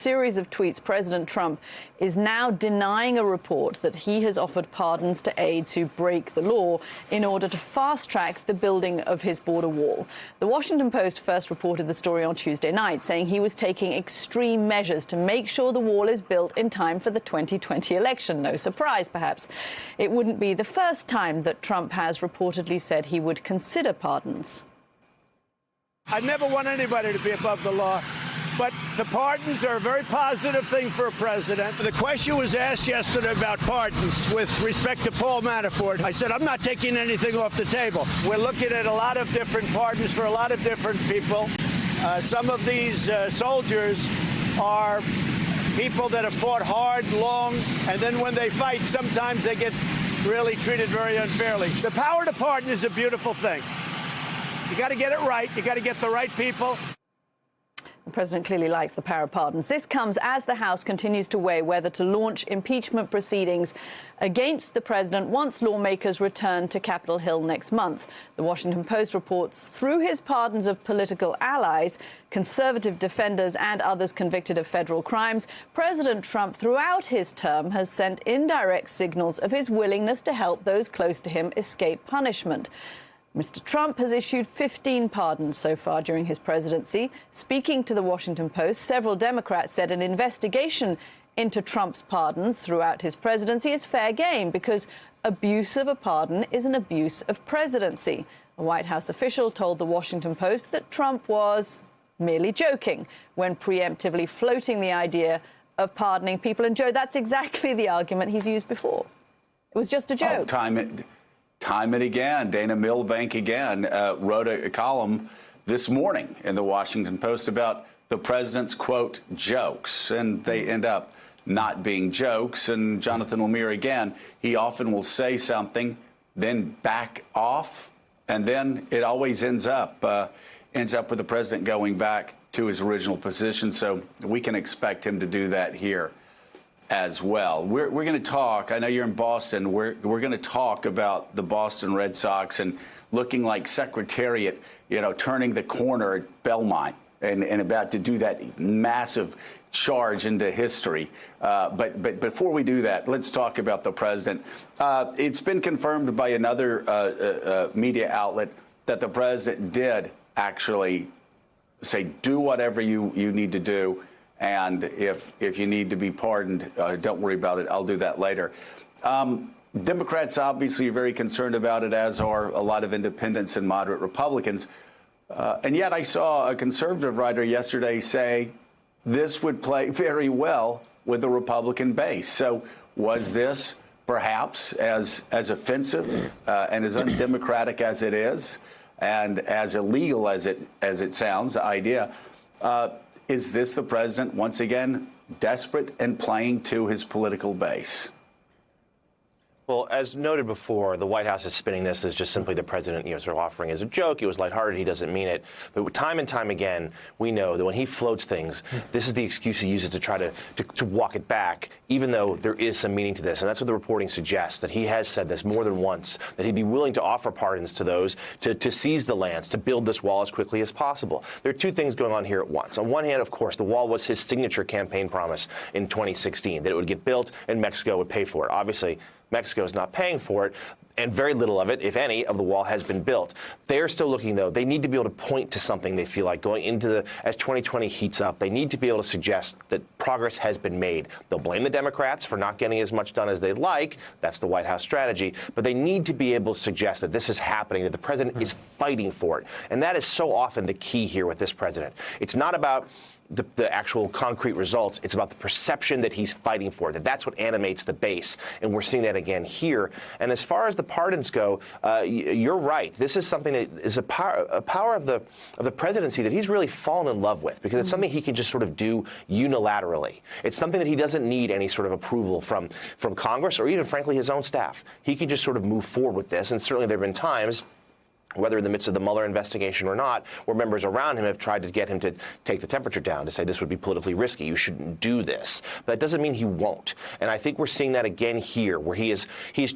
Series of tweets, President Trump is now denying a report that he has offered pardons to aides who break the law in order to fast-track the building of his border wall. The Washington Post first reported the story on Tuesday night, saying he was taking extreme measures to make sure the wall is built in time for the 2020 election. No surprise, perhaps. It wouldn't be the first time that Trump has reportedly said he would consider pardons. I never want anybody to be above the law. But the pardons are a very positive thing for a president. The question was asked yesterday about pardons with respect to Paul Manafort. I said, I'm not taking anything off the table. We're looking at a lot of different pardons for a lot of different people. Some of these soldiers are people that have fought hard, long, and then when they fight, sometimes they get really treated very unfairly. The power to pardon is a beautiful thing. You got to get it right. You got to get the right people. The president clearly likes the power of pardons. This comes as the House continues to weigh whether to launch impeachment proceedings against the president once lawmakers return to Capitol Hill next month. The Washington Post reports through his pardons of political allies, conservative defenders and others convicted of federal crimes, President Trump throughout his term has sent indirect signals of his willingness to help those close to him escape punishment. Mr. Trump has issued 15 pardons so far during his presidency. Speaking to the Washington Post, several Democrats said an investigation into Trump's pardons throughout his presidency is fair game because abuse of a pardon is an abuse of presidency. A White House official told the Washington Post that Trump was merely joking when preemptively floating the idea of pardoning people. And, Joe, that's exactly the argument he's used before. It was just a joke. Time and again, Dana Milbank again wrote a column this morning in the Washington Post about the president's, quote, jokes, and they end up not being jokes. And Jonathan Lemire, again, he often will say something, then back off, and then it always ends up with the president going back to his original position. So we can expect him to do that here as well. We're going to talk. I know you're in Boston. We're going to talk about the Boston Red Sox and looking like Secretariat, turning the corner at Belmont and about to do that massive charge into history. But before we do that, let's talk about the president. It's been confirmed by another media outlet that the president did actually say, do whatever you need to do. And if you need to be pardoned, don't worry about it. I'll do that later. Democrats obviously are very concerned about it, as are a lot of independents and moderate Republicans. And yet I saw a conservative writer yesterday say this would play very well with the Republican base. So was this perhaps as offensive and as undemocratic as it is and as illegal as it sounds, the idea, is this the president, once again, desperate and playing to his political base? Well, as noted before, the White House is spinning this as just simply the president, sort of offering as a joke. It was lighthearted. He doesn't mean it. But time and time again, we know that when he floats things, this is the excuse he uses to try to walk it back, even though there is some meaning to this. And that's what the reporting suggests, that he has said this more than once, that he'd be willing to offer pardons to those to seize the lands, to build this wall as quickly as possible. There are two things going on here at once. On one hand, of course, the wall was his signature campaign promise in 2016, that it would get built and Mexico would pay for it. Obviously, Mexico is not paying for it, and very little of it, if any, of the wall has been built. They're still looking, though. They need to be able to point to something they feel like going into as 2020 heats up. They need to be able to suggest that progress has been made. They'll blame the Democrats for not getting as much done as they'd like. That's the White House strategy. But they need to be able to suggest that this is happening, that the president is fighting for it. And that is so often the key here with this president. It's not about the actual concrete results. It's about the perception that he's fighting for, that's what animates the base. And we're seeing that again here. And as far as the pardons go, you're right. This is something that is a power of the presidency that he's really fallen in love with, because it's something he can just sort of do unilaterally. It's something that he doesn't need any sort of approval from Congress or even, frankly, his own staff. He can just sort of move forward with this. And certainly there have been times, whether in the midst of the Mueller investigation or not, where members around him have tried to get him to take the temperature down, to say this would be politically risky, you shouldn't do this. But that doesn't mean he won't. And I think we're seeing that again here, where he's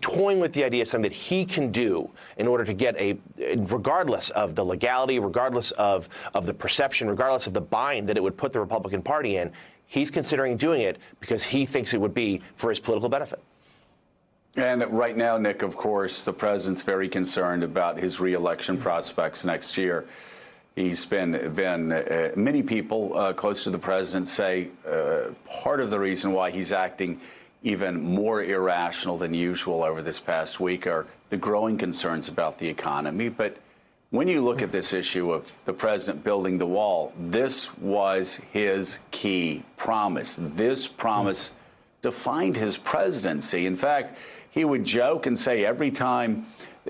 toying with the idea of something that he can do in order to get regardless of the legality, regardless of the perception, regardless of the bind that it would put the Republican Party in, He's considering doing it because he thinks it would be for his political benefit. And right now, Nick, of course, the president's very concerned about his reelection prospects next year. He's been many people close to the president say part of the reason why he's acting even more irrational than usual over this past week are the growing concerns about the economy. But when you look at this issue of the president building the wall, this was his key promise. This promise defined his presidency. In fact, he would joke and say every time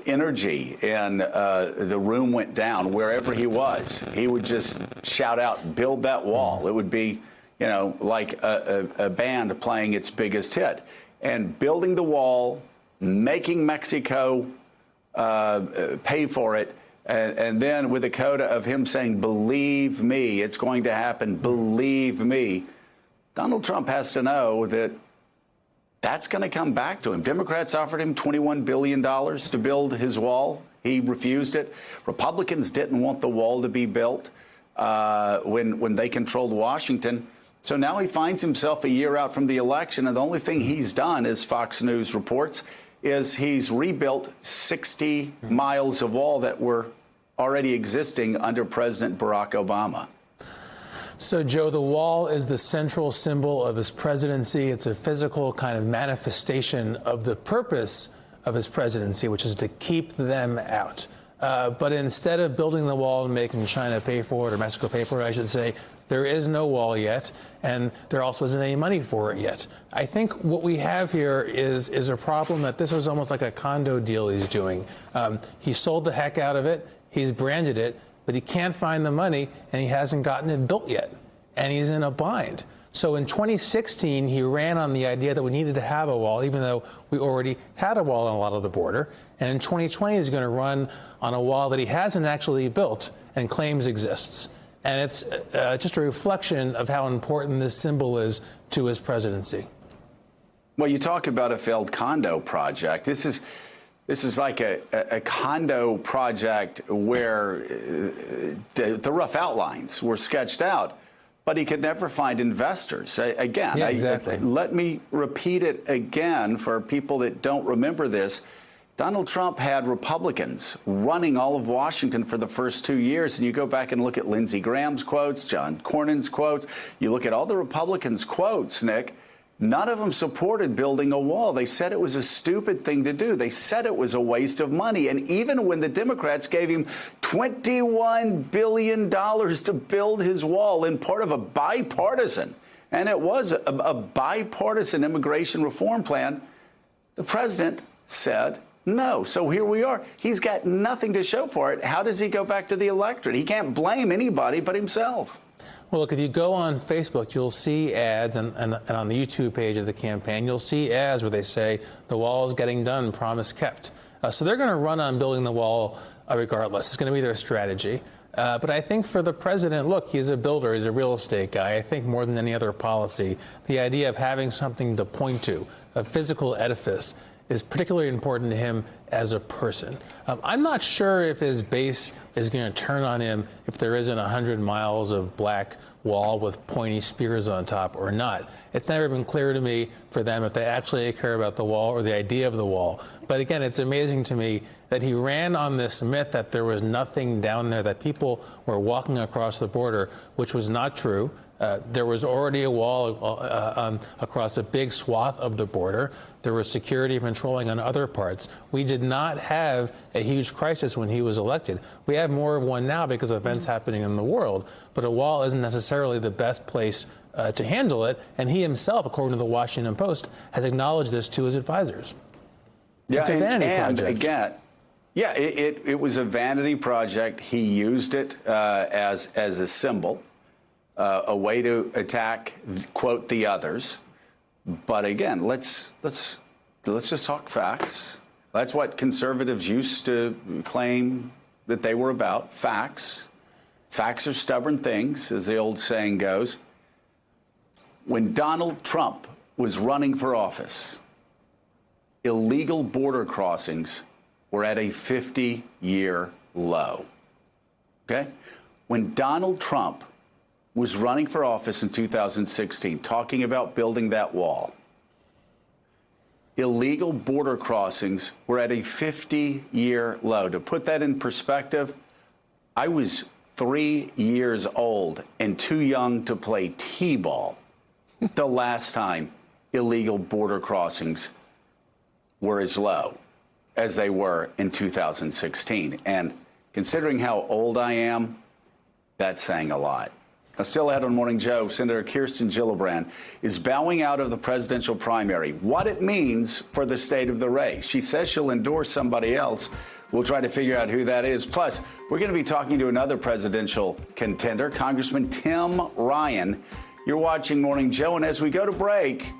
energy in the room went down, wherever he was, he would just shout out, build that wall. It would be, you know, like a band playing its biggest hit. And building the wall, making Mexico pay for it, and then with a coda of him saying, believe me, it's going to happen, believe me. Donald Trump has to know that that's going to come back to him. Democrats offered him $21 billion to build his wall. He refused it. Republicans didn't want the wall to be built when they controlled Washington. So now he finds himself a year out from the election, and the only thing he's done, as Fox News reports, is he's rebuilt 60 miles of wall that were already existing under President Barack Obama. So, Joe, the wall is the central symbol of his presidency. It's a physical kind of manifestation of the purpose of his presidency, which is to keep them out. But instead of building the wall and making China pay for it, or Mexico pay for it, I should say, there is no wall yet, and there also isn't any money for it yet. I think what we have here is a problem that this was almost like a condo deal he's doing. He sold the heck out of it. He's branded it. But he can't find the money, and he hasn't gotten it built yet, and he's in a bind. So in 2016, he ran on the idea that we needed to have a wall, even though we already had a wall on a lot of the border. And in 2020, he's going to run on a wall that he hasn't actually built and claims exists. And it's just a reflection of how important this symbol is to his presidency. Well, you talk about a failed condo project. This is like a condo project where the rough outlines were sketched out, but he could never find investors. Again, yeah, exactly. Let me repeat it again for people that don't remember this. Donald Trump had Republicans running all of Washington for the first 2 years, and you go back and look at Lindsey Graham's quotes, John Cornyn's quotes, you look at all the Republicans' quotes, Nick, none of them supported building a wall. They said it was a stupid thing to do. They said it was a waste of money. And even when the Democrats gave him $21 billion to build his wall in part of a bipartisan, and it was a bipartisan immigration reform plan, the president said no. So here we are. He's got nothing to show for it. How does he go back to the electorate? He can't blame anybody but himself. Well, look, if you go on Facebook, you'll see ads, and on the YouTube page of the campaign, you'll see ads where they say the wall is getting done, promise kept. So they're going to run on building the wall regardless. It's going to be their strategy. But I think for the president, look, he's a builder, he's a real estate guy. I think more than any other policy, the idea of having something to point to, a physical edifice, is particularly important to him as a person. I'm not sure if his base is going to turn on him if there isn't 100 miles of black wall with pointy spears on top or not. It's never been clear to me for them if they actually care about the wall or the idea of the wall. But again, it's amazing to me that he ran on this myth that there was nothing down there, that people were walking across the border, which was not true. There was already a wall across a big swath of the border. There was security patrolling on other parts. We did not have a huge crisis when he was elected. We have more of one now because of events happening in the world. But a wall isn't necessarily the best place to handle it. And he himself, according to the Washington Post, has acknowledged this to his advisors. Yeah, it's a vanity project. And again, yeah, it was a vanity project. He used it as a symbol. A way to attack, quote, the others. But again, let's just talk facts. That's what conservatives used to claim that they were about, facts. Facts are stubborn things, as the old saying goes. When Donald Trump was running for office, illegal border crossings were at a 50-year low. Okay? When Donald Trump was running for office in 2016, talking about building that wall, illegal border crossings were at a 50-year low. To put that in perspective, I was 3 years old and too young to play t-ball the last time illegal border crossings were as low as they were in 2016. And considering how old I am, that's saying a lot. Now, still ahead on Morning Joe, Senator Kirsten Gillibrand is bowing out of the presidential primary. What it means for the state of the race. She says she'll endorse somebody else. We'll try to figure out who that is. Plus, we're going to be talking to another presidential contender, Congressman Tim Ryan. You're watching Morning Joe, and as we go to break,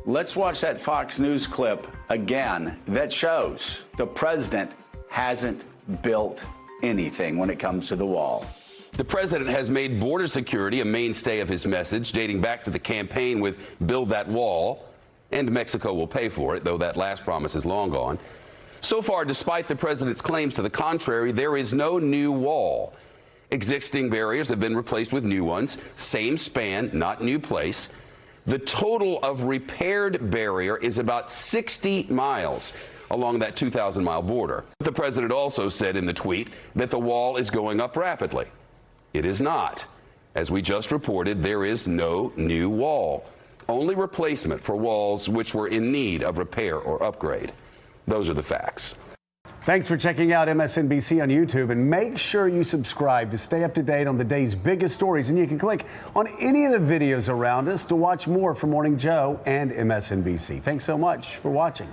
let's watch that Fox News clip again that shows the president hasn't built anything when it comes to the wall. The president has made border security a mainstay of his message, dating back to the campaign with Build That Wall, and Mexico will pay for it, though that last promise is long gone. So far, despite the president's claims to the contrary, there is no new wall. Existing barriers have been replaced with new ones, same span, not new place. The total of repaired barrier is about 60 miles along that 2,000-mile border. The president also said in the tweet that the wall is going up rapidly. It is not. As we just reported, there is no new wall, only replacement for walls which were in need of repair or upgrade. Those are the facts. Thanks for checking out MSNBC on YouTube, and make sure you subscribe to stay up to date on the day's biggest stories. And you can click on any of the videos around us to watch more from Morning Joe and MSNBC. Thanks so much for watching.